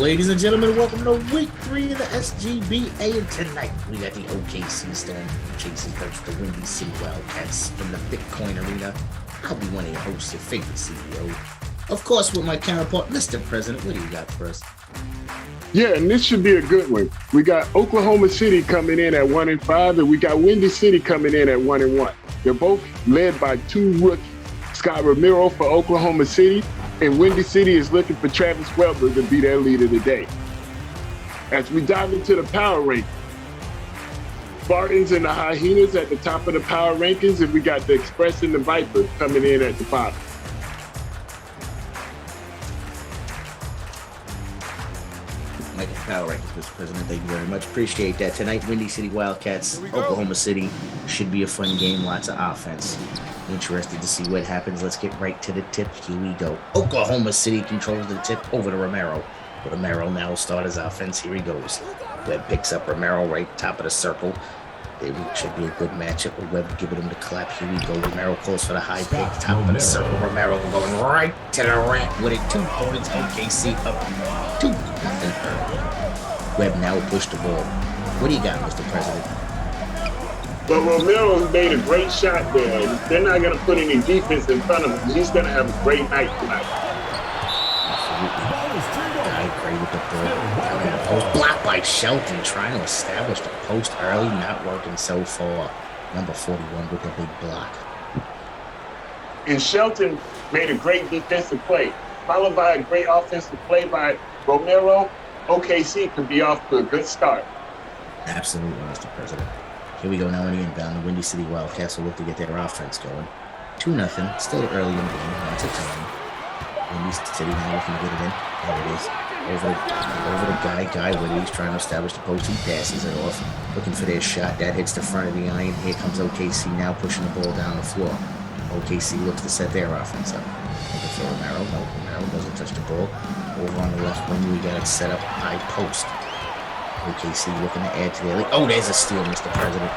Ladies and gentlemen, welcome to week 3 of the SGBA, and tonight we got the OKC Storm chasing versus the Windy City Wildcats in the Bitcoin Arena. I'll be one of your hosts, your favorite CEO. Of course, with my counterpart, Mr. President. What do you got for us? Yeah, and this should be a good one. We got Oklahoma City coming in at 1-5, and we got Windy City coming in at 1-1. They're both led by two rookies, Scott Romero for Oklahoma City, and Windy City is looking for Travis Weber to be their leader today. As we dive into the power rankings, Spartans and the Hyenas at the top of the power rankings, and we got the Express and the Vipers coming in at the bottom. Like the power rankings, Mr. President. Thank you very much. Appreciate that. Tonight, Windy City Wildcats, Oklahoma City. Should be a fun game. Lots of offense. Interested to see what happens. Let's get right to the tip. Here we go. Oklahoma City controls the tip over to Romero. Romero now will start his offense. Here he goes. Webb picks up Romero right top of the circle. It should be a good matchup with Webb giving him the clap. Here we go. Romero calls for the high pick. Top of the circle. Romero going right to the rack with it. 2 points. OKC up 2-0 early. Webb now push the ball. What do you got, Mr. President? But Romero made a great shot there. They're not going to put any defense in front of him. He's going to have a great night tonight. Absolutely. Great with the ball. Post blocked by Shelton, trying to establish the post early, not working so far. Number 41 with a big block. And Shelton made a great defensive play, followed by a great offensive play by Romero. OKC could be off to a good start. Absolutely, Mr. President. Here we go now in the inbound. The Windy City Wildcats will look to get their offense going. 2-0. Still early in the game. Lots of time. Windy City now looking to get it in. There it is. Over the guy with it. He's trying to establish the post. He passes it off. Looking for their shot. That hits the front of the iron. Here comes OKC now pushing the ball down the floor. OKC looks to set their offense up. Looking for Romero. No, Romero doesn't touch the ball. Over on the left wing, we got it set up high post. OKC looking to add to their lead. Oh, there's a steal, Mr. President.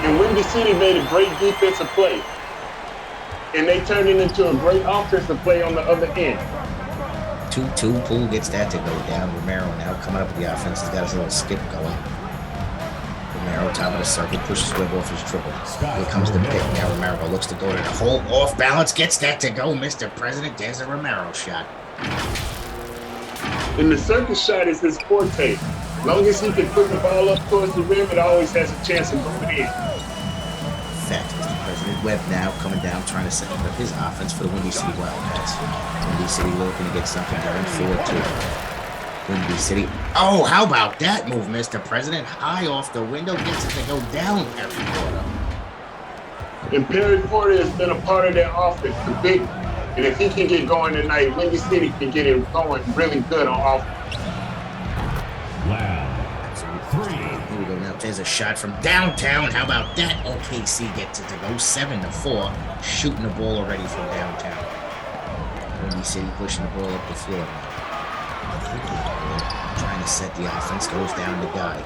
And Windy City made a great defensive play. And they turned it into a great offensive play on the other end. 2-2. Poole gets that to go down. Romero now coming up with the offense. He's got his little skip going. Romero, top of the circle, pushes Webb off his triple. Here comes the pick. Now Romero looks to go to the hole. Off balance, gets that to go, Mr. President. There's a Romero shot. And the circus shot is his forte. As long as he can put the ball up towards the rim, it always has a chance of going in. Fact, Mr. President. Webb now coming down, trying to set up his offense for the Windy City Wildcats. Windy City looking to get something going. 4-2. Windy City. Oh, how about that move, Mr. President? High off the window, gets it to go down every quarter. And Perry Porter has been a part of their offense, the big. And if he can get going tonight, Windy City can get it going really good on offense. Wow. Here we go now. There's a shot from downtown. How about that? OKC gets it to go 7-4. Shooting the ball already from downtown. Windy City pushing the ball up the floor. Trying to set the offense. Goes down the guy.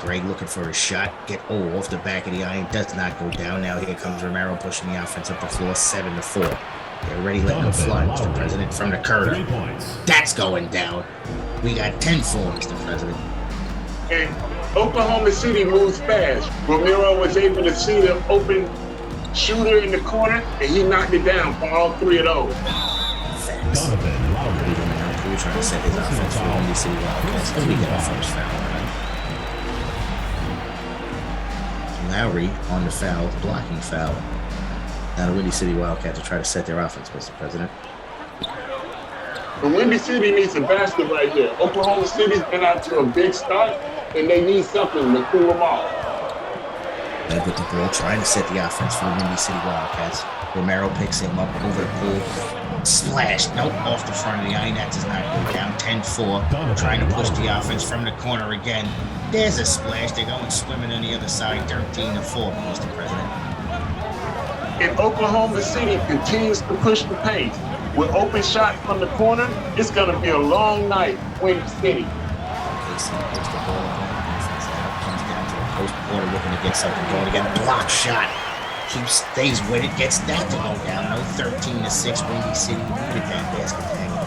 Greg looking for a shot. Off the back of the iron. Does not go down. Now here comes Romero pushing the offense up the floor. 7-4. They're already letting them fly, Mr. President, from the curve. That's going down. We got 10-4, Mr. President. And Oklahoma City moves fast. Romero was able to see the open shooter in the corner, and he knocked it down for all 3 of those. Facts. We're trying to set his offense for the Windy City Wildcats. We get our first foul. Lowry on the foul, blocking foul. Now the Windy City Wildcats will try to set their offense, Mr. President. The Windy City needs a basket right here. Oklahoma City's been out to a big start, and they need something to cool them off. Webb with the ball, trying to set the offense for the Windy City Wildcats. Romero picks him up over the pool. Splash. Nope, off the front of the iron. That does not go down. 10-4. Trying to push the offense from the corner again. There's a splash. They're going swimming on the other side. 13-4, Mr. President. And Oklahoma City continues to push the pace. With open shot from the corner, it's going to be a long night for Windy City. OKC puts the ball up on the defense. Now comes down to the post corner looking to get something going again. Block shot. Stays with it, gets that to go down. No 13-6. Windy City needed that basket hanging.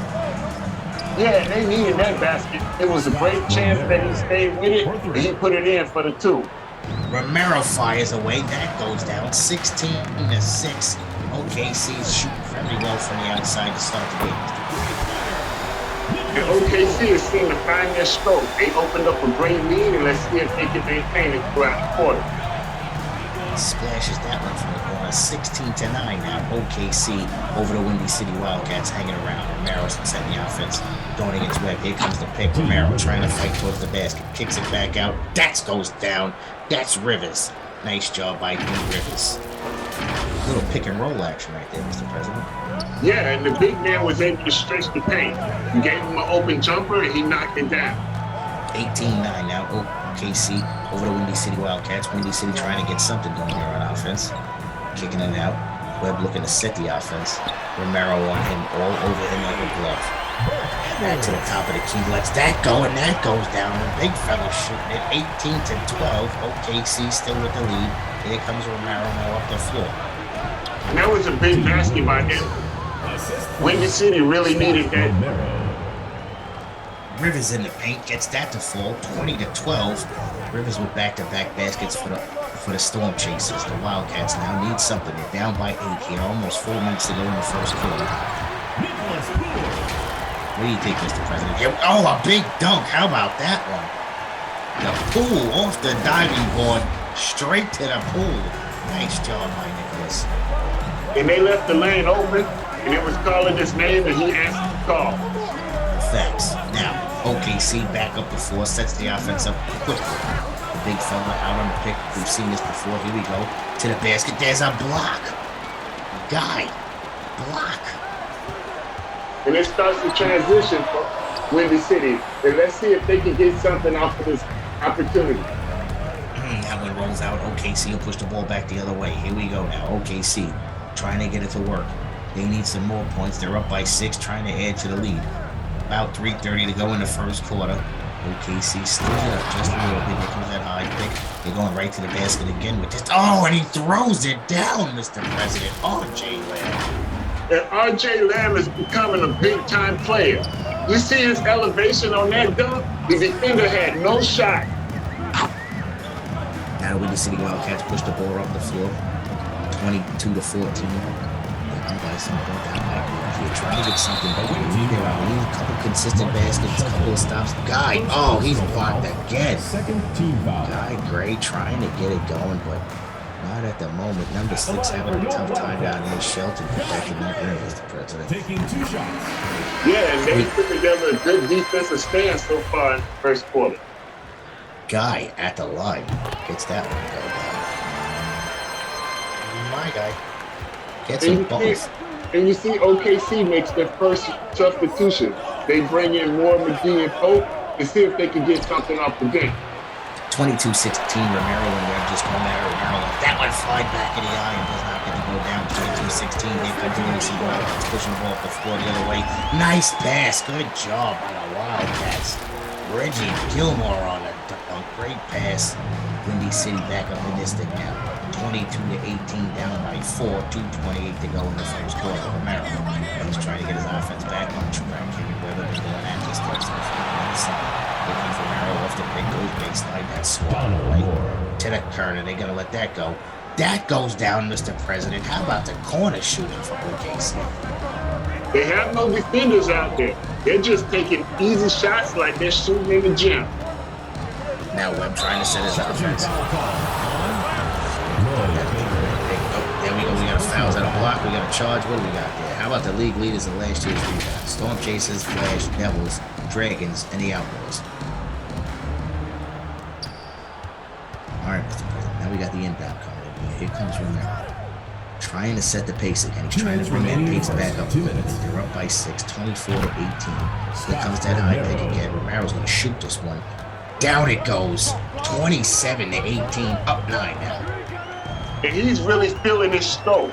Yeah, they needed that basket. It was a great chance that he stayed with it, and he put it in for the two. Romero fires away. That goes down 16-6. OKC is shooting very well from the outside to start the game. And OKC has seen to find their stroke. They opened up a great lead, and let's see if they can maintain it throughout the quarter. Splashes that one from the corner. 16-9 now. OKC over the Windy City Wildcats hanging around. Romero's setting the offense. Going against Webb. Here comes the pick. Romero trying to fight towards the basket. Kicks it back out. That goes down. That's Rivers. Nice job by D. Rivers. Little pick and roll action right there, Mr. President. Yeah, and the big man was able to stretch the paint. You gave him an open jumper, and he knocked it down. 18-9 now. OKC over the Windy City Wildcats. Windy City trying to get something done here on offense. Kicking it out. Webb looking to set the offense. Romero on him, all over him like a glove. Back to the top of the key. Lets that go, and that goes down. The big fella shooting it. 18-12. OKC still with the lead. Here comes Romero now up the floor. And that was a big basket by him. Windy City really needed that. Rivers in the paint, gets that to fall, 20-12. Rivers with back-to-back baskets for the Storm Chasers. The Wildcats now need something. They're down by 8 here, almost 4 minutes to go in the first quarter. What do you think, Mr. President? Oh, a big dunk. How about that one? The pool off the diving board, straight to the pool. Nice job by Nicholas. And they left the lane open, and it was calling his name, and he answered the call. Facts. Now, OKC back up the floor, sets the offense up quickly. The big fella out on the pick. We've seen this before. Here we go. To the basket. There's a block. Guy. Block. And it starts the transition for Windy City. And let's see if they can get something off of this opportunity. That one rolls out. OKC will push the ball back the other way. Here we go now. OKC trying to get it to work. They need some more points. They're up by 6, trying to add to the lead. About 3:30 to go in the first quarter. OKC still it up just a little bit. Here comes that high pick. They're going right to the basket again with this. Oh, and he throws it down, Mr. President. R.J. Lamb. And R.J. Lamb is becoming a big-time player. You see his elevation on that dunk? The defender had no shot. Now the Windy City Wildcats push the ball up the floor. 22-14. By some point down back here, trying to get something, but we need a couple consistent baskets, a couple of stops. Guy, oh, he's blocked again. Guy Gray trying to get it going, but not at the moment. Number 6 having a tough time down there. Shelton protecting that rim, Mr. President. Taking 2 shots. Yeah, and they put together a good defensive stand so far in the first quarter. Guy at the line gets that one to go down. My guy. Gets them both. And you see OKC makes their first substitution. They bring in Moore, McGee, and Pope to see if they can get something off the bench. 22-16, Romero and Webb just going at it. Romero let that one fly back in the eye and does not get to go down. 22-16, they could do see Wildcats pushing the ball up the floor the other way. Nice pass, good job by the Wildcats. Reggie Gilmore on a dunk, great pass. Windy City back up in this thing now. 22-18, down by 4, 2:28 to go in the first quarter. Romero, he's trying to get his offense back on track. Kenny Weber been going at this steps on the side. Looking for Romero off the big goes baseline. That's swallowed away to the corner. They're gonna let that go. That goes down, Mr. President. How about the corner shooting for OKC? They have no defenders out there. They're just taking easy shots like they're shooting in the gym. Now Webb trying to set his offense. There we go. We got a foul. Is that a block? We got a charge. What do we got there? How about the league leaders in last year's rebound? Storm Chasers, Flash, Devils, Dragons, and the Outlaws. All right, Mr. President. Now we got the inbound coming in. Here comes Romero. Trying to set the pace again. He's trying to bring that pace back up. They're up by 6, 24-18. Here comes that high pick again. Romero's going to shoot this one. Down it goes. 27-18. Up 9 now. And he's really feeling his stroke.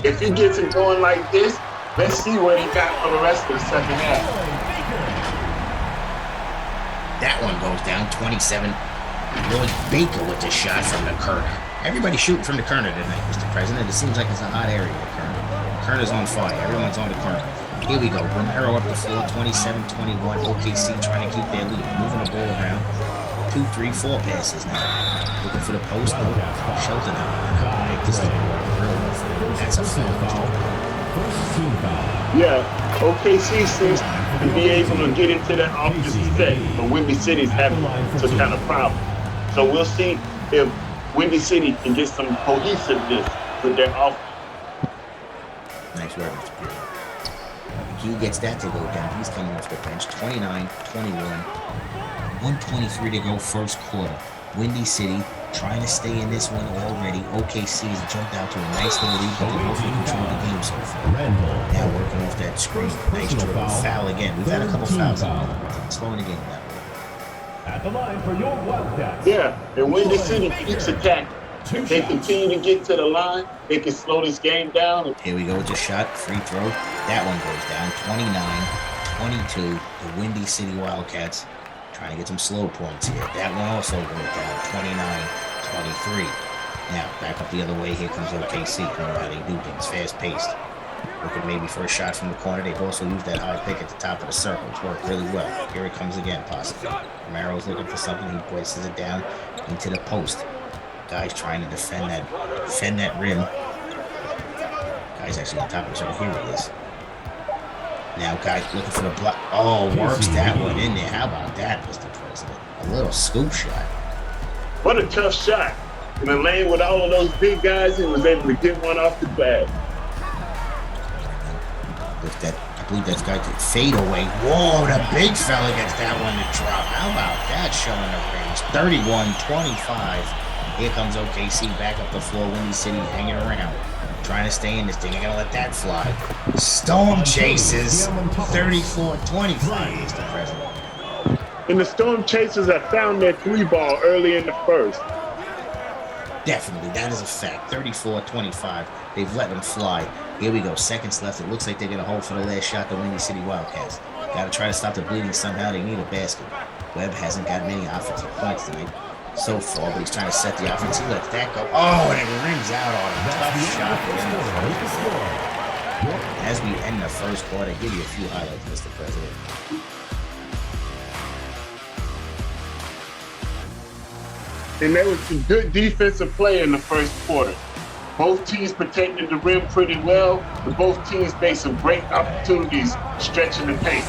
If he gets it going like this, let's see what he got for the rest of the second half. That one goes down 27. Lloyd Baker with the shot from the corner. Everybody shooting from the corner tonight, Mr. President. It seems like it's a hot area, the corner. The corner's on fire. Everyone's on the corner. Here we go. Romero up the floor, 27-21. OKC trying to keep their lead. Moving the ball around. 2, 3, 4 passes now. Looking for the post. Shelton out. This is real. That's a foul. Yeah, OKC seems to be able to get into that offensive set, but Windy City's having some kind of problem. So we'll see if Windy City can get some cohesiveness with their offense. Nice work, Mr. Pure. He gets that to go down. He's coming off the bench. 29-21. 1:23 to go first quarter. Windy City trying to stay in this one already. OKC has jumped out to a nice little lead, but they've also controlled the game so far. Now working off that screen. Nice dribble. Foul again. We've had a couple fouls in the slowing the game down. At the line for your Wildcats. Yeah, and Windy City keeps attacking. If they continue to get to the line, they can slow this game down. Here we go with the shot. Free throw. That one goes down. 29-22. The Windy City Wildcats trying to get some slow points here. That one also goes down. 29-23. Now, back up the other way. Here comes OKC. You know how they do things. Fast-paced. Looking maybe for a shot from the corner. They've also used that high pick at the top of the circle. It's worked really well. Here it comes again, possibly. Romero's looking for something. He places it down into the post. Guy's trying to defend that rim. Guy's actually on top of the circle. Here he is. Now, guys looking for the block. Oh, works that one in there. How about that, Mr. President? A little scoop shot. What a tough shot. In the lane with all of those big guys, he was able to get one off the glass. With that, I believe that's got to fade away. Whoa, the big fella gets that one to drop. How about that showing the range? 31-25. Here comes OKC back up the floor. Windy City hanging around. Trying to stay in this thing. They're going to let that fly. Storm chases. 34-25, Mr. President. And the Storm Chasers have found their 3-ball early in the first. Definitely. That is a fact. 34-25. They've let them fly. Here we go. Seconds left. It looks like they're going to hold for the last shot, the Windy City Wildcats. Got to try to stop the bleeding somehow. They need a basket. Webb hasn't got many offensive points tonight so far, but he's trying to set the offense. He lets that go. Oh, and it rings out on him. Tough shot. As we end the first quarter, give you a few highlights, Mr. President. And there was some good defensive play in the first quarter. Both teams protected the rim pretty well, but both teams made some great opportunities stretching the paint.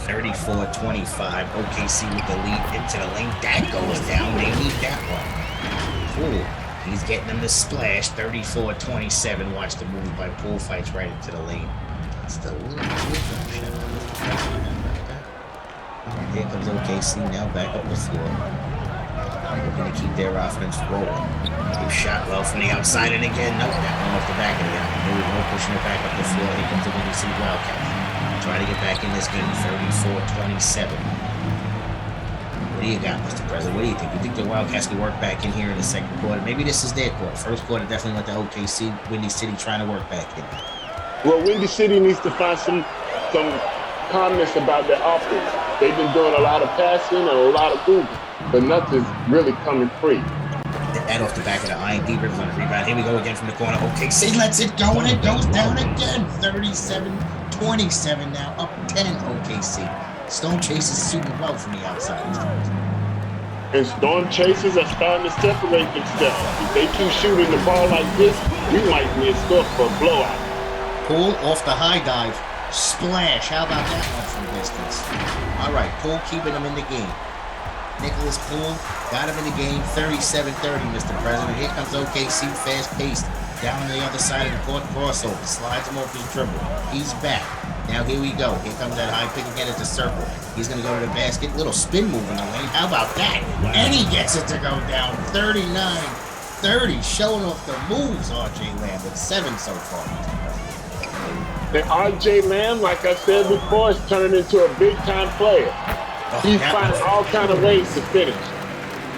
34-25, OKC with the lead into the lane. That goes down. They need that one. Poole, he's getting them to splash. 34-27. Watch the move by Poole. Fights right into the lane. It's the little shot. Here comes OKC now back up the floor. We're going to keep their offense rolling. They shot well from the outside, and again, nope, that one off the back of the end. Here we go, pushing it back up the floor. Here comes the Windy City Wildcats. Trying to get back in this game, 34-27. What do you got, Mr. President? What do you think? You think the Wildcats can work back in here in the second quarter? Maybe this is their quarter. First quarter definitely went to OKC. Windy City trying to work back in. Well, Windy City needs to find some calmness about their offense. They've been doing a lot of passing and a lot of moving, but nothing's really coming free. That off the back of the iron. D-Rivers on the rebound. Here we go again from the corner. OKC lets it go, and it goes down again. 37-27 now, up 10 OKC. Storm Chasers shooting well from the outside. And Storm Chasers are starting to separate themselves. If they keep shooting the ball like this, we might be in store for a blowout. Poole off the high dive. Splash. How about that one from distance? All right, Poole keeping them in the game. Nicholas Poole got him in the game. 37-30, Mr. President. Here comes OKC, fast-paced. Down on the other side of the court, crossover. Slides him off his dribble. He's back. Now here we go. Here comes that high pick again at the circle. He's going to go to the basket. Little spin move in the lane. How about that? And he gets it to go down. 39-30. Showing off the moves, R.J. Lamb with 7 so far. And R.J. Lamb, like I said before, is turning into a big-time player. He's finding all kind of ways to finish.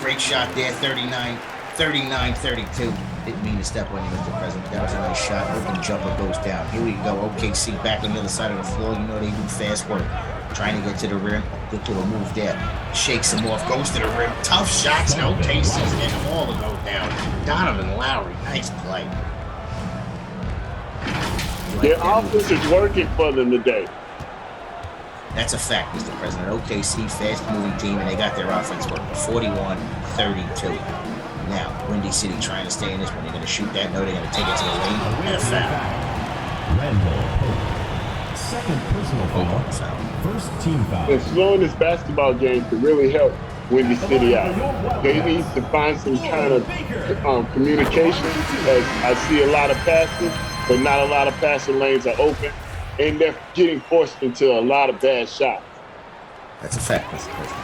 Great shot there, 39-32. Didn't mean to step on you, Mr. President. That was a nice shot. Open jumper goes down. Here we go. OKC back on the other side of the floor. You know they do fast work. Trying to get to the rim. Good little move there. Shakes him off. Goes to the rim. Tough shots. And OKC's getting them all to go down. Donovan Lowry. Nice play. like Their that. offense is working for them today. That's a fact, Mr. President. OKC, fast-moving team, and they got their offense working. 41-32. Now, Windy City trying to stay in this one. They're going to shoot that. No, they're going to take it to the lane and a foul. Second personal foul. First team foul. And slowing this basketball game could really help Windy City out. They need to find some kind of communication, as I see a lot of passes, but not a lot of passing lanes are open, and they're getting forced into a lot of bad shots. That's a fact, Mr. President.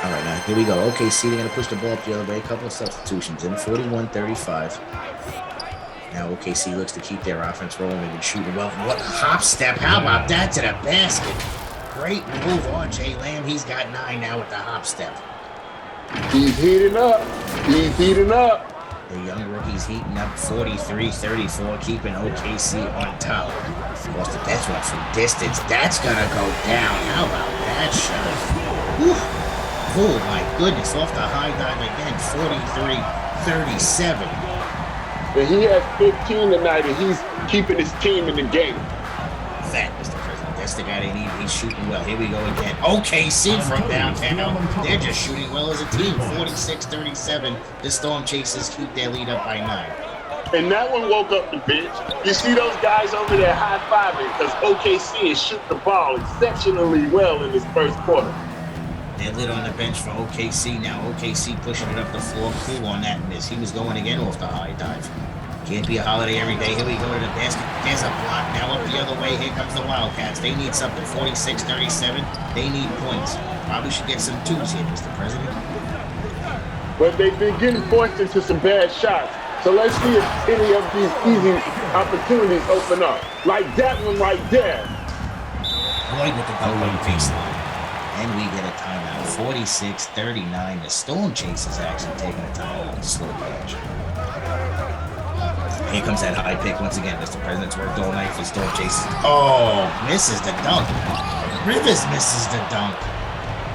All right, now here we go. OKC, they're going to push the ball up the other way. A couple of substitutions in 41-35. Now OKC looks to keep their offense rolling. They've been shooting well. What hop step? How about that to the basket? Great move on Jay Lamb. He's got 9 now with the hop step. He's heating up. He's heating up. The young rookie's heating up 43-34, keeping OKC on top. Lost the best one from distance. That's going to go down. How about that shot? Whew. Oh, my goodness. Off the high dive again. 43-37. And he has 15 tonight, and he's keeping his team in the game. That, Mr. President. That's the guy they need. He's shooting well. Here we go again. OKC from downtown. They're just shooting well as a team. 46-37. The Storm Chasers keep their lead up by 9. And that one woke up the bench. You see those guys over there high-fiving because OKC is shooting the ball exceptionally well in this first quarter. They're lit on the bench for OKC now. OKC pushing it up the floor. Cool on that miss. He was going again off the high dive. Can't be a holiday every day. Here we go to the basket. There's a block. Now up the other way. Here comes the Wildcats. They need something. 46-37. They need points. Probably should get some twos here, Mr. President. But they've been getting forced into some bad shots. So let's see if any of these easy opportunities open up. Like that one right there. Lloyd with the goal line baseline. And we get a timeout. 46-39. The Storm Chasers actually taking a timeout to slow the action. Here comes that high pick once again. Mr. President's worked all night for Storm Chasers. Oh, misses the dunk. Rivers misses the dunk.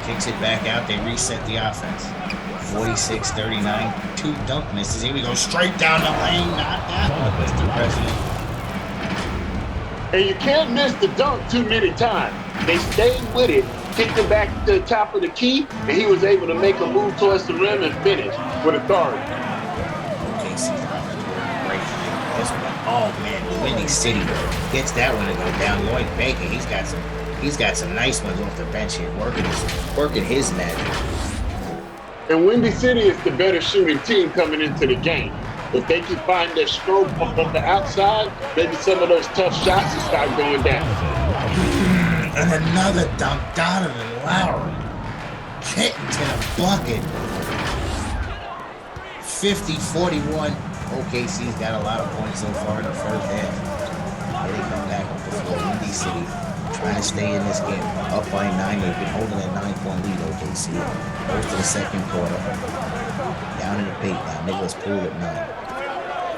Kicks it back out. They reset the offense. 46-39. 2 dunk misses. Here we go. Straight down the lane. Not that one, Mr. President. And you can't miss the dunk too many times. They stayed with it, kicked it back to the top of the key, and he was able to make a move towards the rim and finish with authority. OKC's offense working great. This one, oh man, Windy City gets that one to go down. Lloyd Baker, he's got some nice ones off the bench here, working his magic. And Windy City is the better shooting team coming into the game. If they can find their stroke on the outside, maybe some of those tough shots will start going down. And another dunk, Donovan Lowry getting to the bucket. 50-41. OKC's got a lot of points so far in the first half. Here they come back up the floor. Windy City trying to stay in this game. Up by 9. They've been holding that 9-point lead, OKC. Most of the second quarter. Down in the paint now. Nicholas Poole at 9.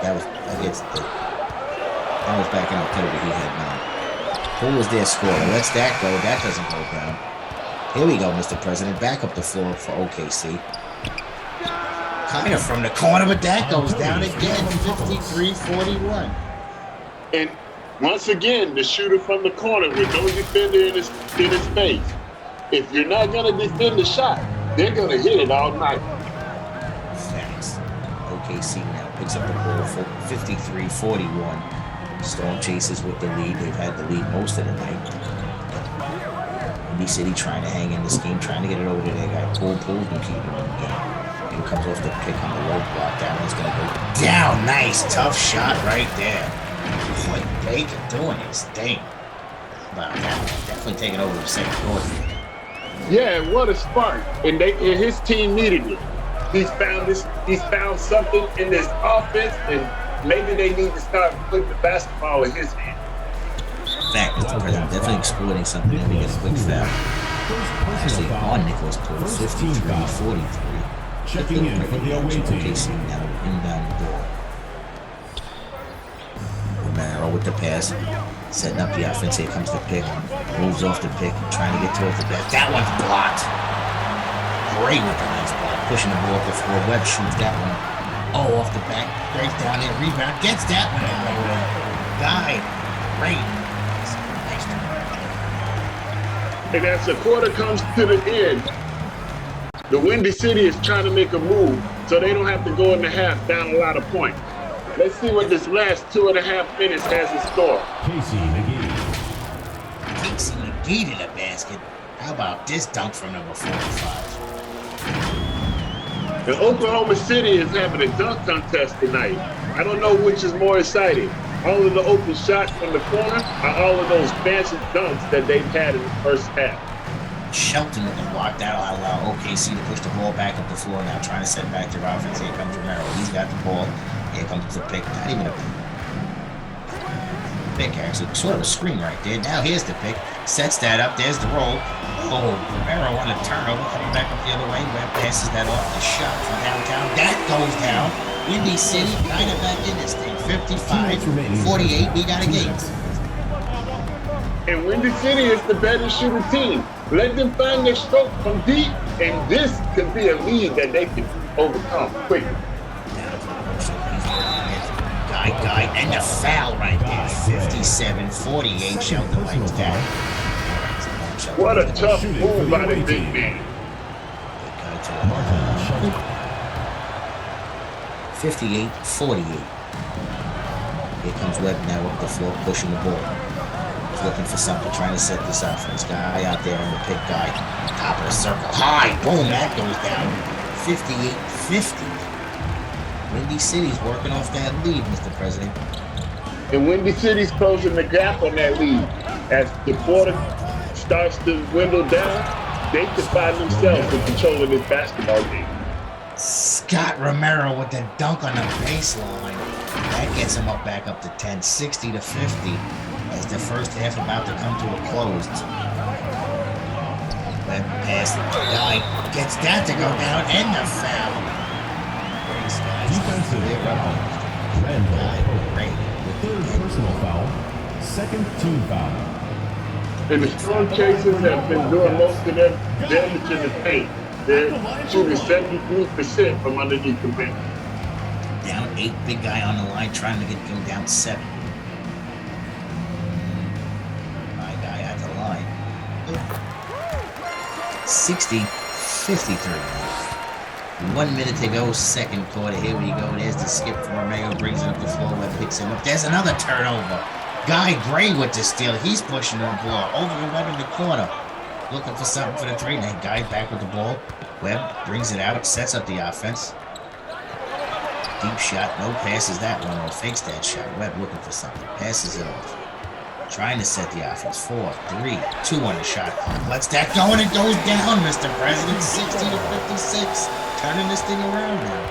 That was against the... That was back in October. He had 9. Poole was their scorer. Lets that go. That doesn't go down. Here we go, Mr. President. Back up the floor for OKC. Kind of from the corner, but that goes down again. 53-41. And once again, the shooter from the corner with no defender in his face. If you're not going to defend the shot, they're going to hit it all night. Thanks. OKC now picks up the ball for 53-41. Storm Chasers with the lead. They've had the lead most of the night. Windy City trying to hang in this game, trying to get it over to their guy. Poole's going to keep it in the game. Here comes off the pick on the low block. That one's going to go down. Nice, tough shot right there. Boy, Baker doing his thing. Wow, that one definitely taking over the second quarter. Yeah, what a spark. And his team needed it. He's found something in this offense, and maybe they need to start putting the basketball in his hand. Fact, Mr. President, definitely exploiting something and we get a quick foul. Actually, on Nicholas Poole, 53-43. Checking in for the away team. OKC now inbound the ball. Romero with the pass, setting up the offense. Here comes the pick. Moves off the pick, trying to get towards the basket. That one's blocked. Great with the nice block. Pushing the ball up the floor. Webb shoots that one. Oh, off the back. Breaks down there. Rebound. Gets that one. Guy great. And as the quarter comes to the end, the Windy City is trying to make a move so they don't have to go in the half down a lot of points. Let's see what this last 2.5 minutes has in store. Casey McGee. Casey McGee to the basket. How about this dunk from number 45? And Oklahoma City is having a dunk contest tonight. I don't know which is more exciting. All of the open shots from the corner or all of those fancy dunks that they've had in the first half. Shelton looking blocked out. I'll allow OKC to push the ball back up the floor now, trying to set back their offense. Here comes Romero. He's got the ball. Here comes the pick. Not even a pick, actually. Sort of a screen right there. Now here's the pick. Sets that up. There's the roll. Oh, Romero on a turnover. Coming back up the other way. Webb passes that off. The shot from downtown. That goes down. Windy City kind of back in this thing. 55-48. We got a game. And Windy City is the better shooting team. Let them find their stroke from deep, and this could be a lead that they can overcome quickly. Guy, and the foul right there. 57-48. Shelton likes that. What a tough move by the big man. 58-48. Here comes Webb now up the floor, pushing the ball. He's looking for something, trying to set this offense. Guy out there in the pick, guy. Top of the circle. High. Boom, that goes down. 58-50. Windy City's working off that lead, Mr. President. And Windy City's closing the gap on that lead. As the quarter starts to dwindle down, they can find themselves in control of this basketball game. Scott Romero with the dunk on the baseline. That gets him back up to 10, 60-50, as the first half about to come to a close. Webb pass, guy gets that to go down, and the foul. Defensive foul. Great. Third personal foul. Second team foul. And the Storm Chasers have been doing most of their damage in the paint. They're shooting 73% from underneath the bench. Down 8, big guy on the line trying to go down 7. My guy at the line. 60-53. 1 minute to go, second quarter. Here we go. There's the skip from Romeo, brings it up the floor. Webb picks him up. There's another turnover. Guy Gray with the steal. He's pushing the ball over the Webb in the corner. Looking for something for the three. And then Guy back with the ball. Webb brings it out, sets up the offense. Deep shot, no passes that one, or fakes that shot. Webb looking for something, passes it off. Trying to set the offense. 4, 3, 2 on the shot. Lets that go, and it goes down, Mr. President. 60-56. Turning this thing around now.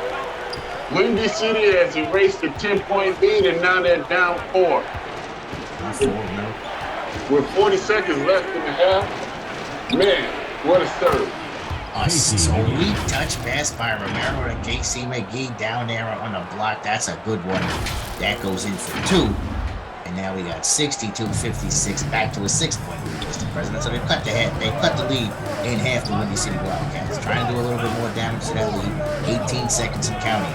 Windy City has erased a 10-point lead, and now they're down 4. With 40 seconds left in the half, man, what a serve. A sweet touch pass by Romero to Casey McGee down there on the block. That's a good one. That goes in for 2. And now we got 62-56, back to a 6-point lead, Mr. President. So they cut the lead in half to Windy City Wildcats. Trying to do a little bit more damage to that lead. 18 seconds and counting.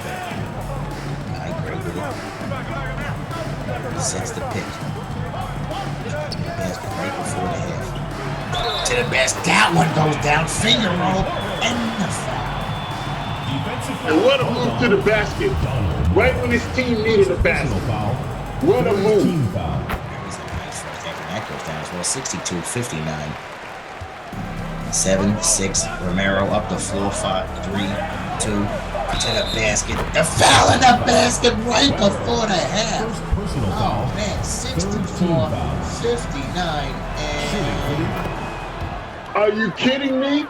Guy Gray with it. Sets the pick. Basket right before the half. To the basket. That one goes down. Finger roll and the foul. And what a move to the basket. Right when his team needed a basket. What a move. That goes down as well. 62-59. 7-6. Romero up the floor. 5, 3, 2 to the basket. The foul in the basket right before the half. Oh man, 64-59. And are you kidding me?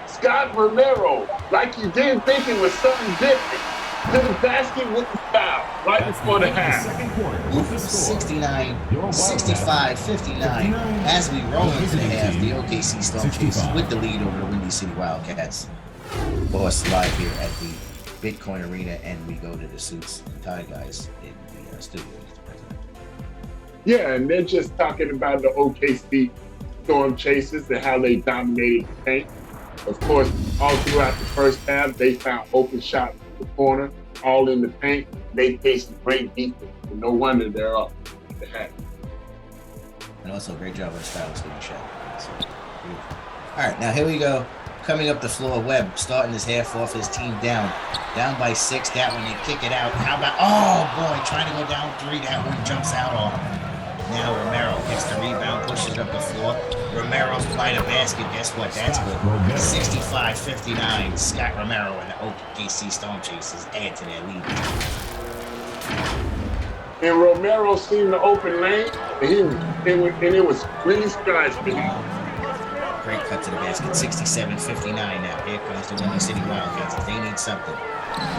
Scott Romero, like you didn't think it was something different. To the basket with the foul right before the half. 65-59. As we roll into the half, the OKC Storm Chasers with the lead over the Windy City Wildcats. Boss live here at the Bitcoin Arena, and we go to the Suits and Tie guys in the studio. Yeah, and they're just talking about the OKC Storm Chasers and how they dominated the paint. Of course, all throughout the first half, they found open shots in the corner, all in the paint. They faced great defense, and no wonder they're up at the half. And also, great job on Styles getting shot. So, all right, now here we go. Coming up the floor, Webb starting his half off, his team down by 6. That one, they kick it out. How about, oh boy, trying to go down 3. That one jumps out on him. Now Romero gets the rebound, pushes it up the floor. Romero's flying a basket. Guess what? That's good. 65-59. Scott Romero and the OKC Storm Chasers add to their lead. And Romero seen the open lane, and it was really skies for him. Great cut to the basket. 67-59 now. Here comes the Windy City Wildcats. If they need something,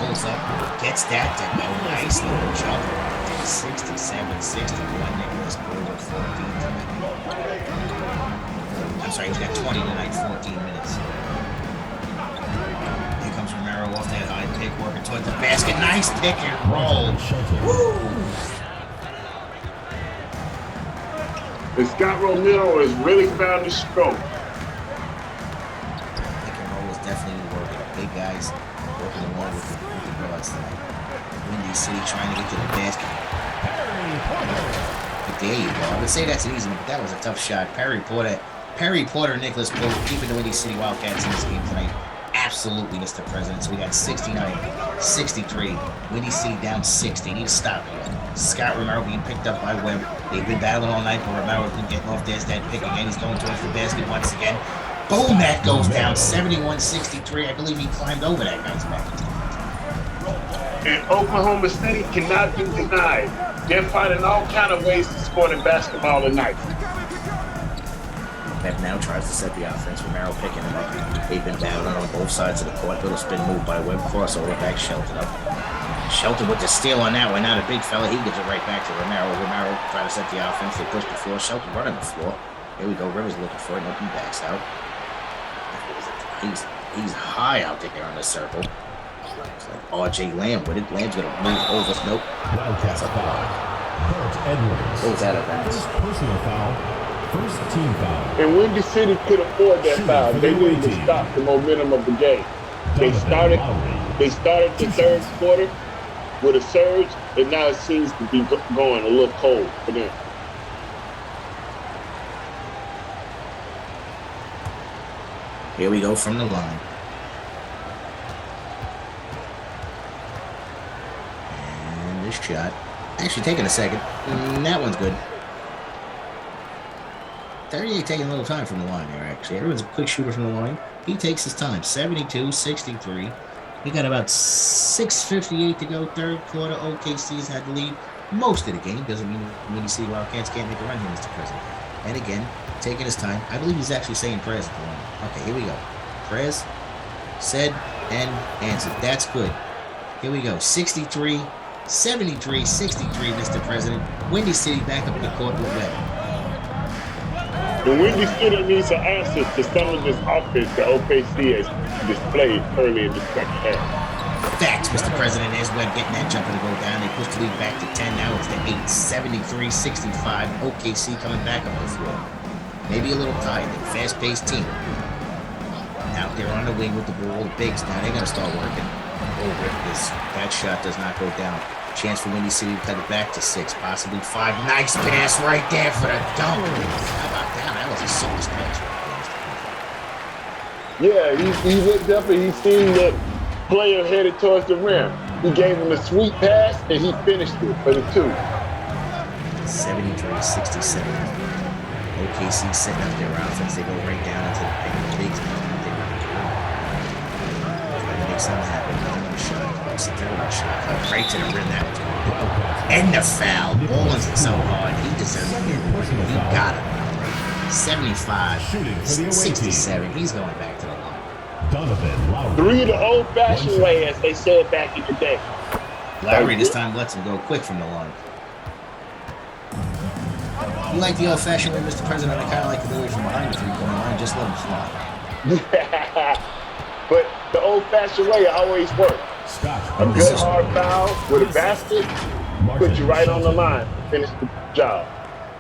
pulls up, gets that to go. Nice little jumper. 67-61. Nicholas Poole with 14 tonight. I'm sorry, he's got 20 tonight, 14 minutes. Here comes Romero off that high pick, working toward the basket. Nice pick and roll. Woo! And Scott Romero has really found his stroke. Pick and roll is definitely working. Big guys working along with the guards tonight. Windy City trying to get to the basket. But there you go. I would say that's an easy one, but that was a tough shot. Perry Porter, Nicholas Poole keeping the Windy City Wildcats in this game tonight. Absolutely, Mr. President. So we got 69-63. Windy City down 60. Need to stop here. Scott Romero being picked up by Webb. They've been battling all night, but Romero's been getting off. There's that pick again. He's going towards the basket once again. Boom, that goes down. 71-63. I believe he climbed over that guy's back. And Oklahoma City cannot be denied. They're finding all kind of ways to score in basketball tonight. Webb now tries to set the offense. Romero picking him up. They've been battling on both sides of the court. Little spin move by Webb. Crossover back, Shelton up. Shelton with the steal on that one. Now the big fella, he gives it right back to Romero. Romero trying to set the offense. They push the floor. Shelton running the floor. Here we go. Rivers looking for it. Nope, he backs out. He's high out there on the circle. It's like R.J. Lamb with it. Lamb's going to move over. Nope. That's up the line. What was that about? Personal foul. First team foul. And Windy City could afford that foul. They needed to stop the momentum of the game. They started the third quarter with a surge, and now it seems to be going a little cold for them. Here we go from the line. And this shot. Actually taking a second. That one's good. 38 taking a little time from the line here, actually. Everyone's a quick shooter from the line. He takes his time. 72-63. We got about 6:58 to go. Third quarter. OKC's had the lead most of the game. Doesn't mean Windy City Wildcats can't make a run here, Mr. President. And again, taking his time. I believe he's actually saying prayers at the line. Okay, here we go. Prayers said and answered. That's good. Here we go. 63-63, Mr. President. Windy City back up the court with Webb. And Windy City needs an answer to some of this offense that OKC has displayed early in the second half. Facts, Mr. President. There's Webb getting that jumper to go down. They push the lead back to 10. Now it's to 8. 73-65. OKC coming back up the floor. Maybe a little tired. Fast-paced team. Out there on the wing with the ball. The bigs now. They're going to start working. Oh, this. That shot does not go down. Chance for Windy City to cut it back to 6, possibly 5. Nice pass right there for the dunk. How about that? That was a sauce pass right there. Yeah, he looked up and he seen the player headed towards the rim. He gave him a sweet pass and he finished it for the 2. 73-67. OKC setting up their offense. They go right down into the paint. The bigs now. Trying to make something happen. Another shot. Right to the rim. That was good. And the foul. Ballins it so hard. He deserves it. He got it. 75-67. He's going back to the line. Donovan Lowry. 3 the old-fashioned way, as they said back in the day. Lowry this time lets him go quick from the line. You like the old-fashioned way, Mr. President? I kind of like to do it from behind the three-point line. Just let him fly. But the old-fashioned way always works. A good hard foul with a basket put you right on the line to finish the job.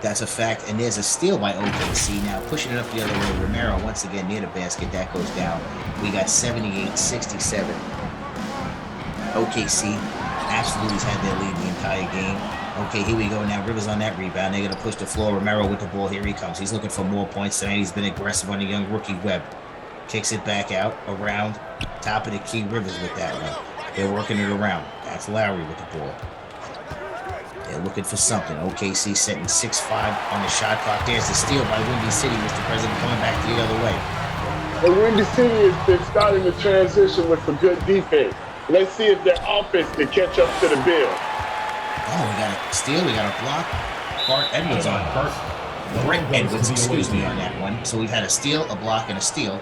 That's a fact. And there's a steal by OKC now, pushing it up the other way. Romero once again near the basket. That goes down. We got 78-67. OKC absolutely has had their lead the entire game. Okay, here we go now. Rivers on that rebound. They're going to push the floor. Romero with the ball. Here he comes. He's looking for more points tonight. He's been aggressive on the young rookie Webb. Kicks it back out, around. Top of the key, Rivers with that one. They're working it around. That's Lowry with the ball. They're looking for something. OKC setting 6-5 on the shot clock. There's the steal by Windy City, Mr. President, coming back the other way. And Windy City has been starting to transition with some good defense. Let's see if their offense can catch up to the bill. Oh, we got a steal. We got a block. Bart Edwards on Brent Edwards, excuse me, on that one. So we've had a steal, a block, and a steal.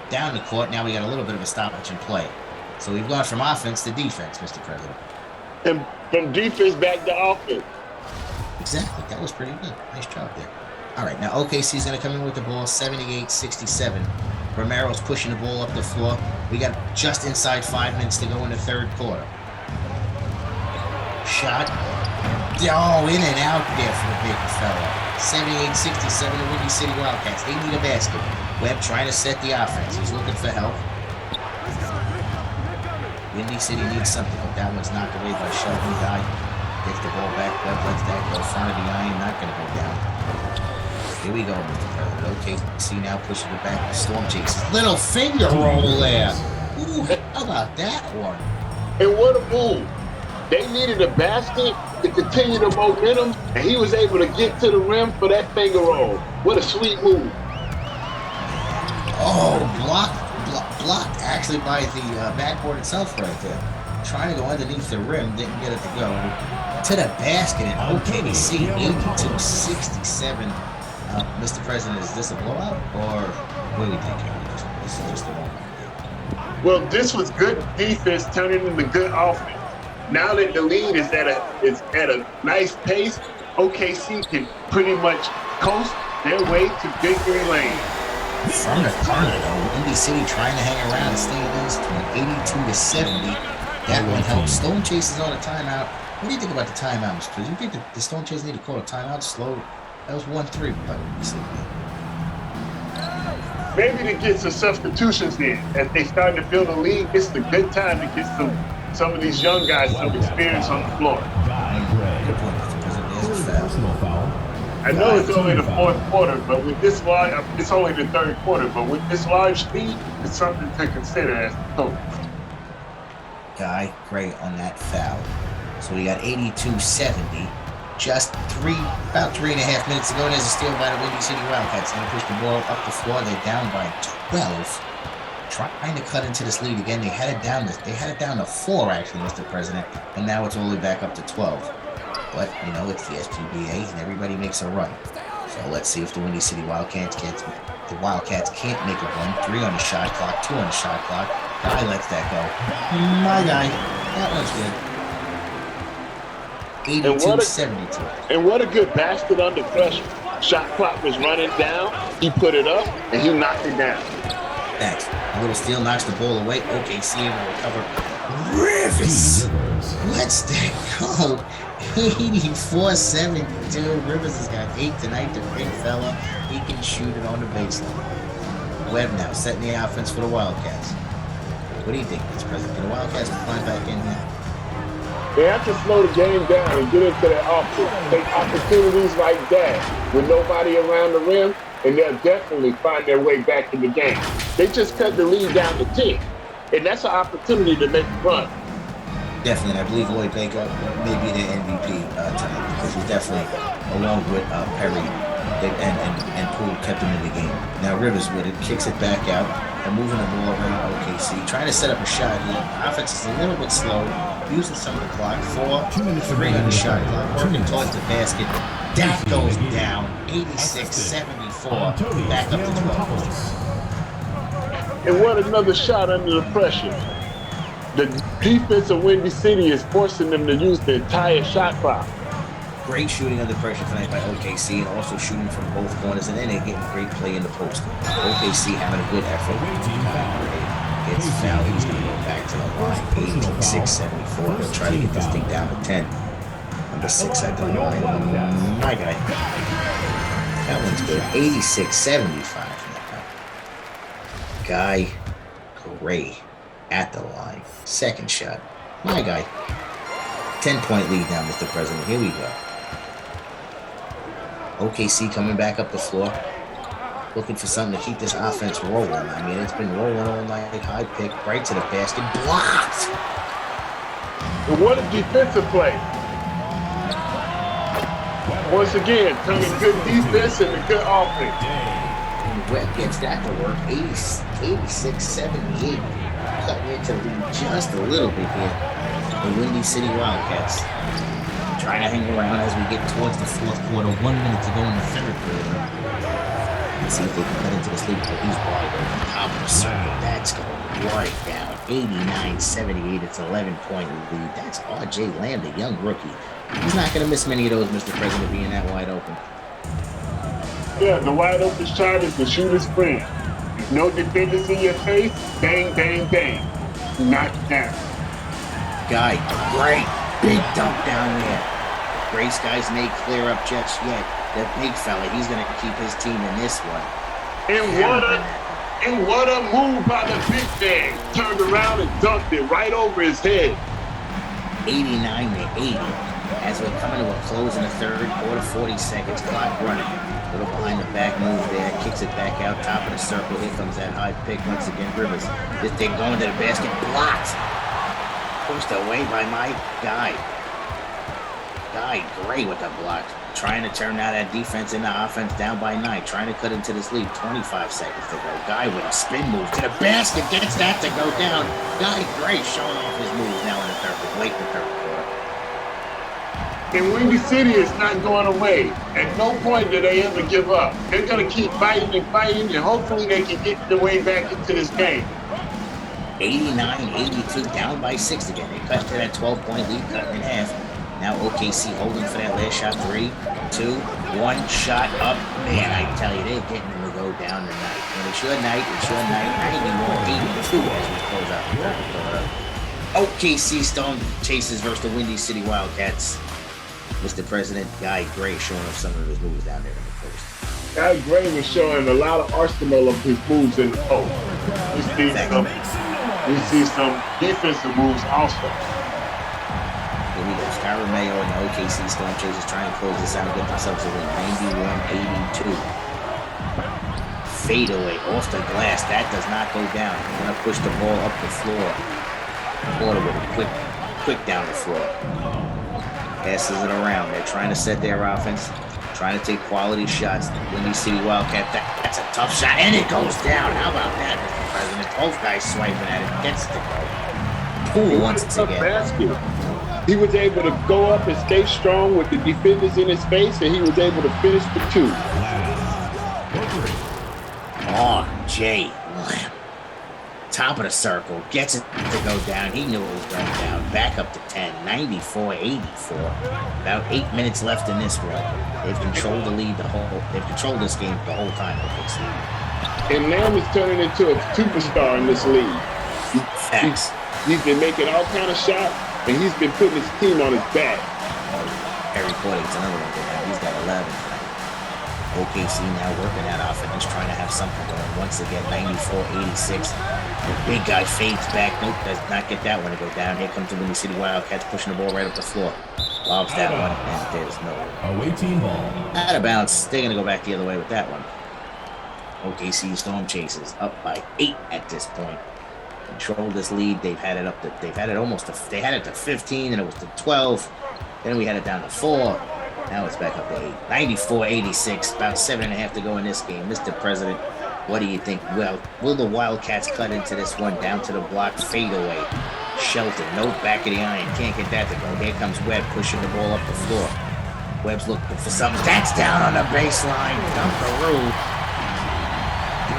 Down the court. Now we got a little bit of a stoppage in play. So we've gone from offense to defense, Mr. President. And from defense back to offense. Exactly. That was pretty good. Nice job there. All right, now OKC's going to come in with the ball, 78-67. Romero's pushing the ball up the floor. We got just inside 5 minutes to go in the third quarter. Shot. Oh, in and out there for the big fella. 78-67 the Windy City Wildcats. They need a basket. Webb trying to set the offense. He's looking for help. Windy City needs something, but that one's knocked away by Sheldon Guy. Gets the ball back. Webb lets that go. Front of the iron, not going to go down. Here we go, Mr. President. OKC now pushing it back. Storm Chasers. Little finger roll there. Ooh, how about that one? And what a move. They needed a basket to continue the momentum, and he was able to get to the rim for that finger roll. What a sweet move. Oh, blocked actually by the backboard itself right there. Trying to go underneath the rim, didn't get it to go. To the basket, and OKC 82-67. Mr. President, is this a blowout, or what do we think here? This is just a moment. Well, this was good defense turning into good offense. Now that the lead is at a nice pace, OKC can pretty much coast their way to victory lane. From the corner, though, Windy City trying to hang around and stay in this to 82-70. That one helps. Stone Chasers on a timeout. What do you think about the timeout, Mr. President? Do you think the Stone Chasers need to call a timeout slow? That was 1-3 by Windy City. Maybe to get some substitutions in. As they start to build a lead, it's a good time to get some of these young guys some experience on the floor. Good point, Mr. President. There's a foul. I know it's only the fourth quarter, but with this large, it's only the third quarter, but with this large lead, it's something to consider as a coach. Guy Gray on that foul. So we got 82-70. Just about 3.5 minutes to go. There's a steal by the Windy City Wildcats. Going to push the ball up the floor. They're down by 12. Trying to cut into this lead again. They had it down to 4, actually, Mr. President. And now it's only back up to 12. But, you know, it's the SGBA, and everybody makes a run. So let's see if the Windy City Wildcats can't make a run. 3 on the shot clock, 2 on the shot clock. Guy lets that go. My guy. That one's good. 82-72. And what a good basket under pressure. Shot clock was running down. He put it up, and he knocked it down. Thanks. A little steal knocks the ball away. OKC able to recover. Rivers lets that go. 84-72. Rivers has got 8 tonight. The big fella. He can shoot it on the baseline. Webb now setting the offense for the Wildcats. What do you think, Mr. President? Can the Wildcats climb back in here? They have to slow the game down and get into their offense. Take opportunities like that with nobody around the rim, and they'll definitely find their way back in the game. They just cut the lead down to 10, and that's an opportunity to make a run. Definitely, I believe Lloyd Baker may be the MVP tonight, because he's definitely, along with Perry and Poole, kept him in the game. Now Rivers with it, kicks it back out, and moving the ball around OKC, trying to set up a shot here. Offense is a little bit slow, using some of the clock. 4, 3 on the shot clock, working towards the basket. That goes down, 86-74, back up to 12. And what another shot under the pressure. The defense of Windy City is forcing them to use the entire shot clock. Great shooting under pressure tonight by OKC, and also shooting from both corners, and then they're getting great play in the post. OKC having a good effort. Gets fouled. He's going to go back to the line. 86-74. They'll try to get this thing down to 10. Number 6 at the line. My guy. That one's good. 86-75. Guy Gray at the line. Second shot. My guy. 10-point lead now, Mr. President. Here we go. OKC coming back up the floor, looking for something to keep this offense rolling. I mean, it's been rolling all night. High pick, right to the basket, blocked. And what a defensive play. Once again, turning good defense and a good offense. Webb gets that to work. 86-78. Cutting into the lead just a little bit here. The Windy City Wildcats trying to hang around as we get towards the fourth quarter. 1 minute to go in the third quarter. Let's see if they can cut into this lead. But he's wide open. Top of the circle. That's going right down. 89-78. It's 11-point lead. That's R.J. Lamb, the young rookie. He's not going to miss many of those, Mr. President, being that wide open. Yeah, the wide open shot is the shooter's friend. No defenders in your face. Bang, bang, bang. Knock down. Guy, great. Big dunk down there. Grace guys may clear up just yet. The big fella, he's going to keep his team in this one. And what a move by the big man. Turned around and dunked it right over his head. 89-80. As we're coming to a close in the third quarter, 40 seconds, clock running. Little behind the back move there, kicks it back out, top of the circle. Here comes that high pick once again, Rivers. This thing going to the basket, blocked. Pushed away by my guy. Guy, great with the block. Trying to turn out that defense into offense, down by 9. Trying to cut into this lead, 25 seconds to go. Guy with a spin move to the basket, gets that to go down. Guy, great, showing off his moves now in the third, late in the third quarter. And Windy City is not going away. At no point do they ever give up. They're going to keep fighting and fighting, and hopefully they can get their way back into this game. 89-82, down by 6 again. They cut to that 12-point lead, cut in half. Now OKC holding for that last shot. 3, 2, 1, shot up. Man, I tell you, they're getting them to go down tonight. And it's your night, 91-82 as we close out the third quarter. OKC Stone Chasers versus the Windy City Wildcats. Mr. President, Guy Gray showing off some of his moves down there in the post. Guy Gray was showing a lot of arsenal of his moves in the post. We see some defensive moves also. Here we go. Sky Romeo and the OKC Storm Chasers trying to close this out and get themselves a win. 91-82. Fade away off the glass. That does not go down. They're going to push the ball up the floor. Porter with a quick down the floor. Passes it around. They're trying to set their offense, trying to take quality shots. Windy City Wildcat, that's a tough shot, and it goes down. How about that, Mr. President? Both guys swiping at it, gets to go. Poole once again. Basket. He was able to go up and stay strong with the defenders in his face, and he was able to finish the 2. Oh, Jay Lamb. Top of the circle, gets it to go down. He knew it was going down. Back up to 10, 94-84. About 8 minutes left in this one. They've controlled the lead they've controlled this game the whole time. And Lamb is turning into a superstar in this league. He's been making all kind of shots, and he's been putting his team on his back. Harry Porter's another one. He's got 11. OKC now working that offense, trying to have something going. Once again, 94-86. The big guy fades back. Nope, does not get that one to go down. Here comes the Windy City Wildcats pushing the ball right up the floor. Lobs that one, and there's no away team ball. Out of bounds. They're going to go back the other way with that one. OKC Storm Chasers up by 8 at this point. Control this lead. They had it to 15, and it was to 12. Then we had it down to 4. Now it's back up to 8. 94-86. About 7.5 to go in this game. Mr. President, what do you think? Well, will the Wildcats cut into this one? Down to the block, fade away. Shelton, no back of the iron. Can't get that to go. Here comes Webb pushing the ball up the floor. Webb's looking for something. That's down on the baseline. Dunkaroo.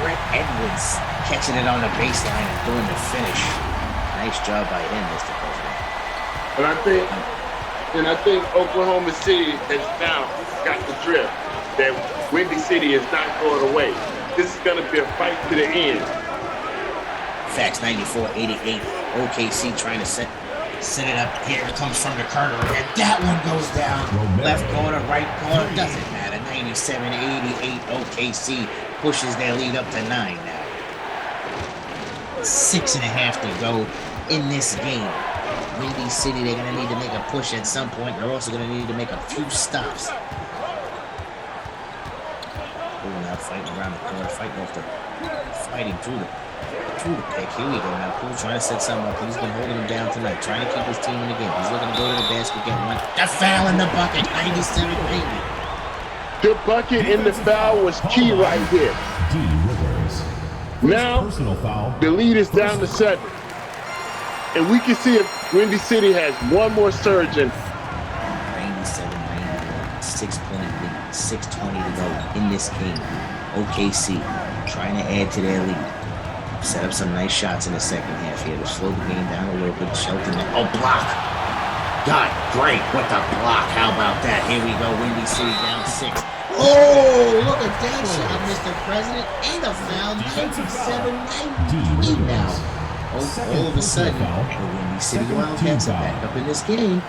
Brett Edwards catching it on the baseline and doing the finish. Nice job by him, Mr. President. And I think Oklahoma City has now got the drift that Windy City is not going away. This is going to be a fight to the end. Facts, 94-88. OKC trying to set it up. Here it comes from the corner, and that one goes down. Left corner, right corner, doesn't matter. 97-88. OKC pushes their lead up to 9 now. 6.5 to go in this game. Windy City, they're going to need to make a push at some point. They're also going to need to make a few stops. Pulling out, fighting around the corner, fighting through the pick. Here we go now. Poole trying to set something up. He's been holding him down tonight, trying to keep his team in the game. He's looking to go to the basket, get one. The foul in the bucket, 97-80. The bucket and the foul was key right here. Now, the lead is down to 7. And we can see if Windy City has one more surge in 97-91, 6-point lead, 6:20 to go in this game. OKC trying to add to their lead. Set up some nice shots in the second half here to slow the game down a little bit. Shelton, block. God, great with the block. How about that? Here we go. Windy City down 6. Oh, look at that shot, Mr. President. And a foul. 97-93 now. All of a sudden, the Windy City Wildcats are back up in this game.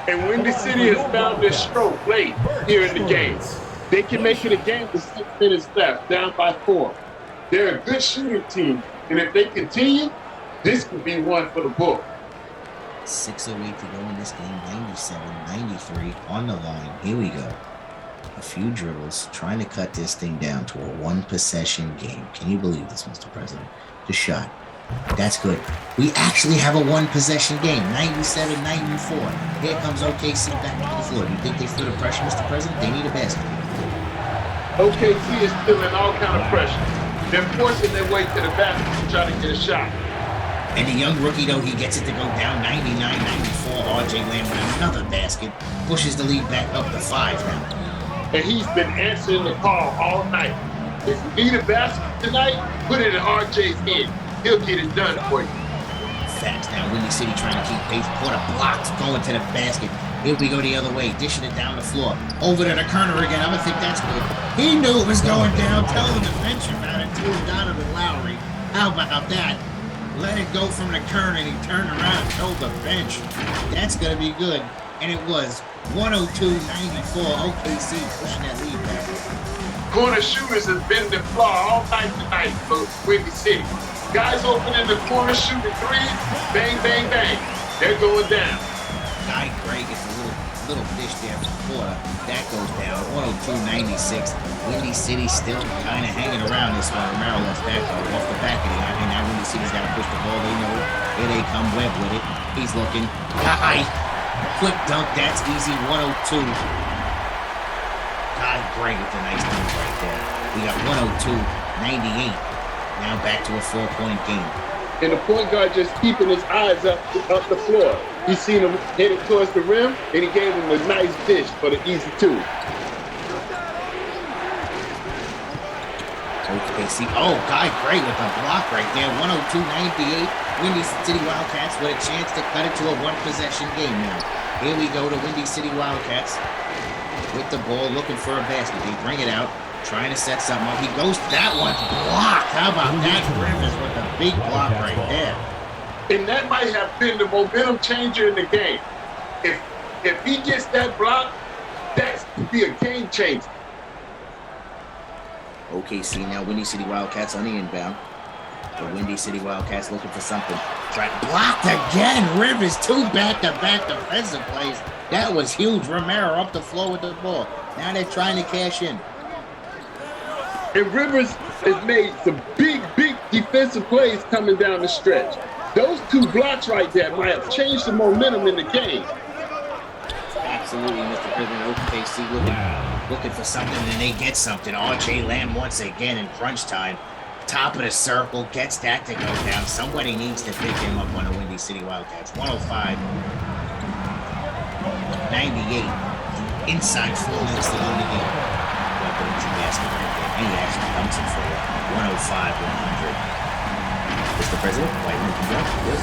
And Windy City has found their stroke late here in the game. They can make it a game with 6 minutes left, down by 4. They're a good shooting team, and if they continue, this could be one for the book. 6:08 to go in this game, 97-93 on the line. Here we go. A few dribbles, trying to cut this thing down to a 1-possession game. Can you believe this, Mr. President? The shot. That's good. We actually have a 1-possession game, 97-94. Here comes OKC back to the floor. Do you think they feel the pressure, Mr. President? They need a basket. OKC is feeling all kind of pressure. They're forcing their way to the basket to try to get a shot. And the young rookie, though, he gets it to go down 99-94. RJ Lamb with another basket. Pushes the lead back up to 5 now. And he's been answering the call all night. If you need a basket tonight, put it in RJ's hand. He'll get it done for you. Facts now. Windy City trying to keep pace. Porter blocks, going to the basket. Here we go the other way, dishing it down the floor. Over to the Kerner again. I'm going to think that's good. He knew it was going down. Tell the defense about it, too. Donovan Lowry. How about that? Let it go from the Kerner, and he turned around and told the bench. That's going to be good. And it was 102-94. OKC pushing that lead back. Corner shooters has been the flaw all night tonight for Windy City. Guys open in the corner, shooting threes, bang, bang, bang. They're going down. Guy Gray gets a little dish there from Porter. That goes down, 102-96. Windy City still kind of hanging around this one. Romero lets that go off the back of the iron. Now Windy City's got to push the ball. They know it. Here they come, Webb with it. He's looking. High. Quick dunk, that's easy, 102. Guy Gray with a nice dunk right there. We got 102-98. Now back to a 4-point game. And the point guard just keeping his eyes up the floor. He seen him headed towards the rim, and he gave him a nice dish for the easy 2. OKC. Oh, Guy Gray with a block right there. 102-98. Windy City Wildcats with a chance to cut it to a 1-possession game now. Here we go to Windy City Wildcats with the ball, looking for a basket. They bring it out. Trying to set something up. He goes, that one's blocked. How about that? Rivers with a big block right there. And that might have been the momentum changer in the game. If he gets that block, that could be a game changer. OKC now, Windy City Wildcats on the inbound. The Windy City Wildcats looking for something. Blocked again. Rivers, 2 back-to-back defensive plays. That was huge. Romero up the floor with the ball. Now they're trying to cash in. And Rivers has made some big defensive plays coming down the stretch. Those 2 blocks right there might have changed the momentum in the game. Absolutely, Mr. President. OKC looking for something, and they get something. RJ Lamb once again in crunch time. Top of the circle, gets that to go down. Somebody needs to pick him up on the Windy City Wildcats. 105-98. Inside 4 minutes to go in the game. Basket right there. And he actually dumps it for 105-100. Mr. President, white man can jump. Yes.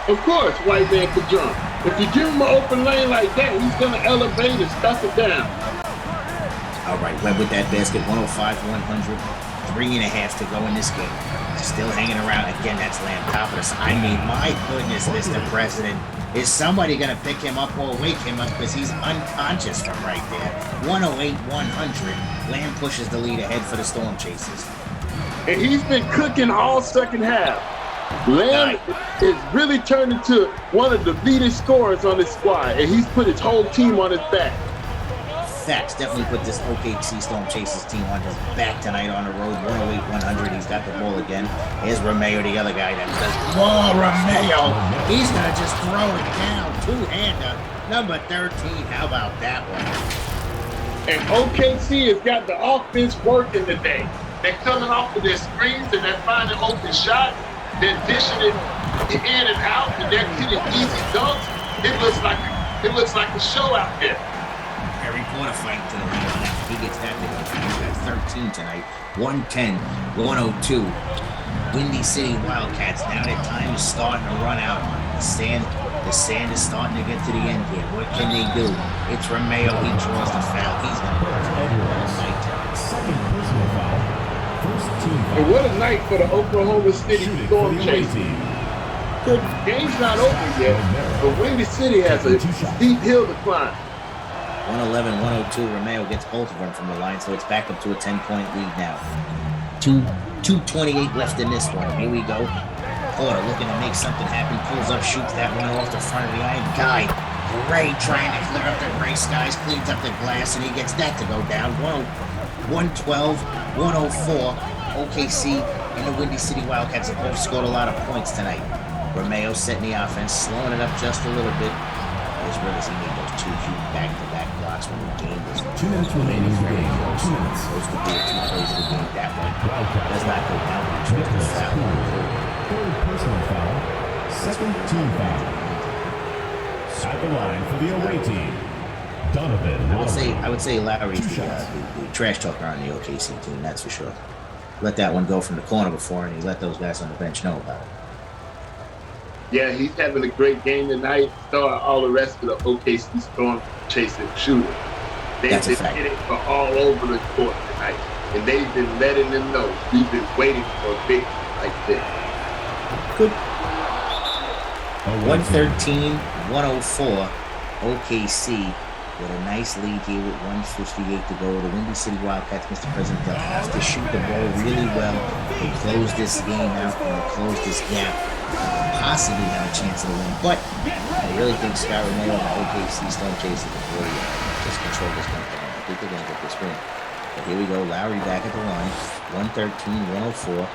Of course, white man can jump. If you give him an open lane like that, he's going to elevate and stuff it down. All right, Webb with that basket, 105-100. 3.5 to go in this game. Still hanging around. Again, that's Lamb top of the... I mean, my goodness, Mr. President. Is somebody going to pick him up or wake him up because he's unconscious from right there? 108-100. Lamb pushes the lead ahead for the Storm Chasers. And he's been cooking all second half. Lamb is really turned into one of the leading scorers on this squad, and he's put his whole team on his back. Facts, definitely put this OKC Storm Chasers team on his back tonight on the road. 108-100. He's got the ball again. Here's Romeo, the other guy that does. Whoa, Romeo! He's gonna just throw it down. Two-hander, number 13. How about that one? And OKC has got the offense working today. They're coming off of their screens and they're finding open shots. They're dishing it in and out, and they're getting easy dunks. It looks like a show out there. Harry Potter fight to the ring on that. He gets that to go. He's got 13 tonight. 110-102. Windy City Wildcats. Now their time is starting to run out. The sand is starting to get to the end here. What can they do? It's Romeo. He draws the foul. He's going to go Second personal foul. First team foul. And what a night for the Oklahoma City Storm Chasers. The game's not over yet, but Windy City has a steep hill to climb. 111-102. Romeo gets both of them from the line, so it's back up to a 10-point lead now. 2:28 left in this one. Here we go. Porter looking to make something happen. Pulls up, shoots that one off the front of the iron. Guy, Gray trying to clear up the gray skies, cleans up the glass, and he gets that to go down. 112-104. OKC and the Windy City Wildcats have both scored a lot of points tonight. Romeo setting the offense, slowing it up just a little bit. As well as he made those two huge back-to-back blocks when the game was 2 minutes remaining in the game. 2 minutes. supposed to be a two-plays of the game. That one does not go down. He trips the foul. Third personal foul. Second team foul. At the line for the away team, Donovan. I would say Lowry's the trash talker on the OKC team. That's for sure. Let that one go from the corner before, and he let those guys on the bench know about it. Yeah, he's having a great game tonight. So are all the rest of the OKC Storm Chasers shooters. They've been hitting for all over the court tonight, and they've been letting them know we've been waiting for a big like this. Good. 113-104. OKC with a nice lead here with 1:58 to go. The Windy City Wildcats, Mr. President, they'll have to shoot the ball really well to close this game out and to close this gap. Possibly have a chance to win, but I really think Scott Romeo and the OKC Storm Chasers will really just control this game. I think they're going to get this win. But here we go. Lowry back at the line. 113-104.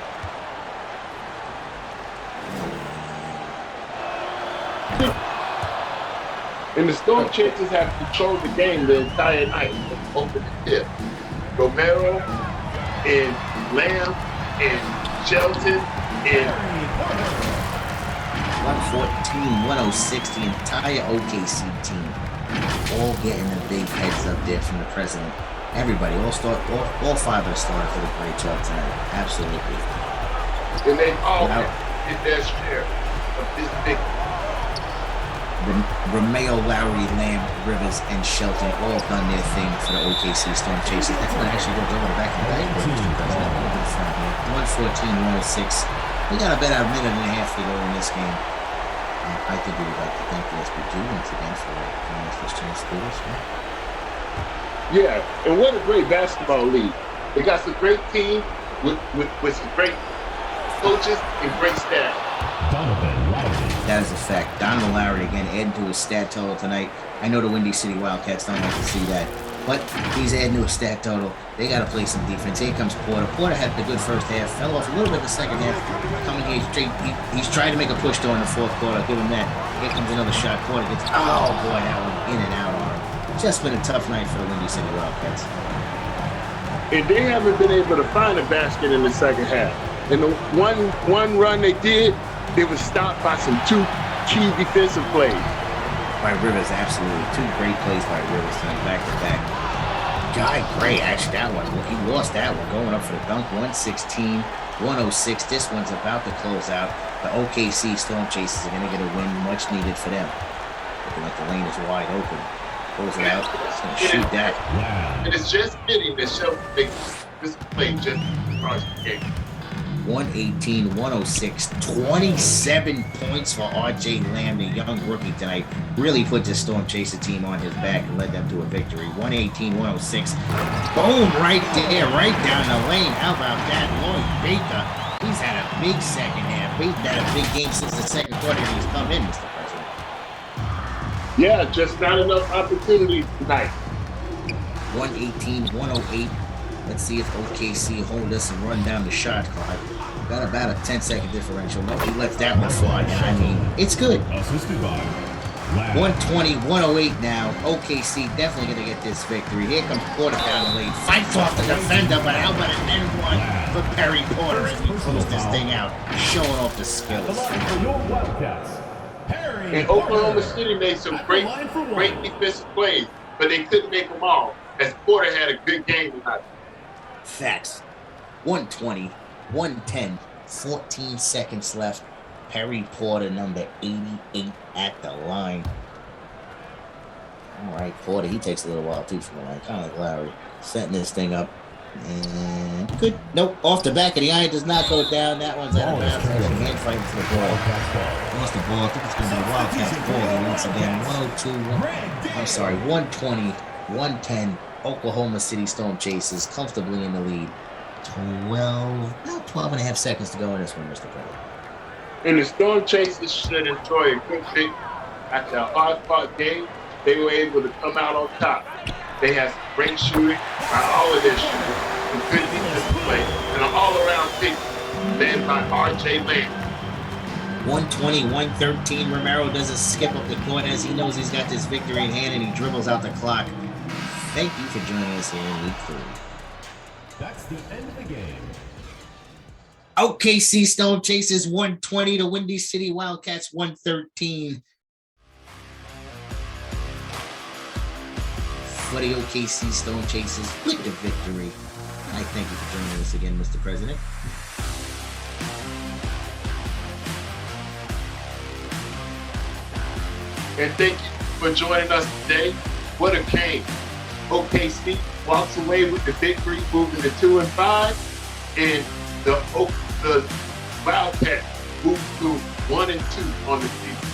And the Storm Chasers have controlled the game the entire night. Open the tip. Romero and Lamb and Shelton and 114-106, the entire OKC team all getting the big heads up there from the president. Everybody, all five of the starters did a great job tonight. Absolutely. And they all get their share of this big. Romeo, Lowry, Lamb, Rivers, and Shelton all done their thing for the OKC Storm Chasers. That's what actually goes over the back of the back. 114-106. We got about a minute and a half to go in this game. I think we would like to thank the SBG once again for giving us this chance to do this. Yeah, and what a great basketball league. They got some great team with some great coaches and great staff. Donovan Lowry. That is a fact. Donovan Lowry again adding to his stat total tonight. I know the Windy City Wildcats don't like to see that, but he's adding to his stat total. They got to play some defense. Here comes Porter. Porter had the good first half, fell off a little bit in the second half. Coming here straight, he's trying to make a push during the fourth quarter. Give him that. Here comes another shot. Porter gets, oh boy, that one in and out on him. Just been a tough night for the Windy City Wildcats. And they haven't been able to find a basket in the second half. And the one run they did, they was stopped by some two key defensive plays. By Rivers, absolutely. Two great plays by Rivers tonight, back to back. Guy Gray, actually, that one, he lost that one, going up for the dunk. 116-106. This one's about to close out. The OKC Storm Chasers are going to get a win, much needed for them. Looking like the lane is wide open. Pulls it out. It's going to shoot that. Wow. And it's just fitting that Shelton makes this play just across the game. 118-106, 27 points for R.J. Lamb, the young rookie tonight. Really put the Storm Chaser team on his back and led them to a victory. 118-106. Boom, right there, right down the lane. How about that? Lloyd Baker, he's had a big second half. He's had a big game since the second quarter he's come in, Mr. President. Yeah, just not enough opportunity tonight. 118-108. Let's see if OKC hold us and run down the shot clock. Got about a 10-second differential. No, he lets that one fly. I mean, it's good. Assisted by 120-108 now. OKC definitely going to get this victory. Here comes Porter down the lane. Fights off the defender, but how about an N1 for Perry Porter as we close this thing out, showing off the At the skills. line for your Wildcats, Perry And Oklahoma Porter. City made some At the great line for one. defensive plays, but they couldn't make them all, as Porter had a good game tonight. Facts. 120, 110, 14 seconds left. Perry Porter, number 88 at the line. All right, Porter, he takes a little while too from the line, kind of like Larry. Setting this thing up. And good. Nope, off the back of the iron, does not go down. That one's out of bounds. Hand fighting for the ball. Lost the ball. I think it's going to be a Wildcats ball here once again. 120, 110. Oklahoma City Storm Chasers comfortably in the lead. 12 and a half seconds to go in this one, Mr. President. And the Storm Chasers should enjoy a good victory. After a hard-fought game, they were able to come out on top. They had some great shooting by all of their shooters, some good defensive play, and an all-around pick led by R.J. Lamb. 120, 113. Romero doesn't skip up the court as he knows he's got this victory in hand and he dribbles out the clock. Thank you for joining us here in week 3. That's the end of the game. OKC Storm Chasers 120 to Windy City Wildcats 113. For the OKC Storm Chasers with the victory. I thank you for joining us again, Mr. President. And thank you for joining us today. What a game. OKC walks away with the victory, moving to 2-5, and the Wildcats move to 1-2 on the season.